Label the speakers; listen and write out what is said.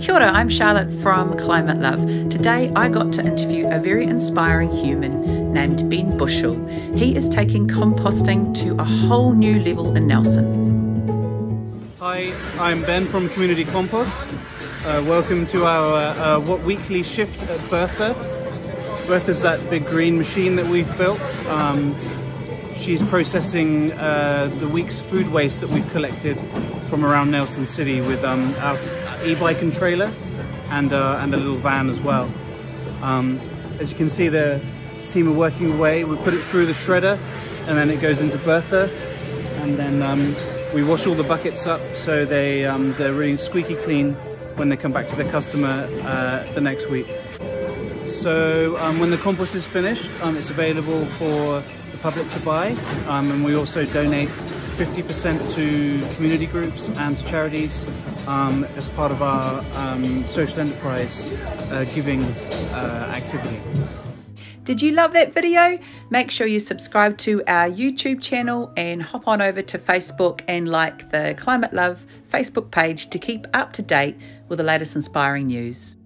Speaker 1: Kia ora, I'm Charlotte from Climate Love. Today I got to interview a very inspiring human named Ben Bushell. He is taking composting to a whole new level in Nelson.
Speaker 2: Hi, I'm Ben from Community Compost. Welcome to our weekly shift at Bertha. Bertha's that big green machine that we've built. She's processing the week's food waste that we've collected from around Nelson City with our e-bike and trailer and a little van as well. As you can see, the team are working away. We put it through the shredder and then it goes into Bertha, and then we wash all the buckets up so they're really squeaky clean when they come back to the customer the next week. So when the compost is finished, it's available for the public to buy, and we also donate 50% to community groups and to charities as part of our social enterprise giving activity.
Speaker 1: Did you love that video? Make sure you subscribe to our YouTube channel and hop on over to Facebook and like the Climate Love Facebook page to keep up to date with the latest inspiring news.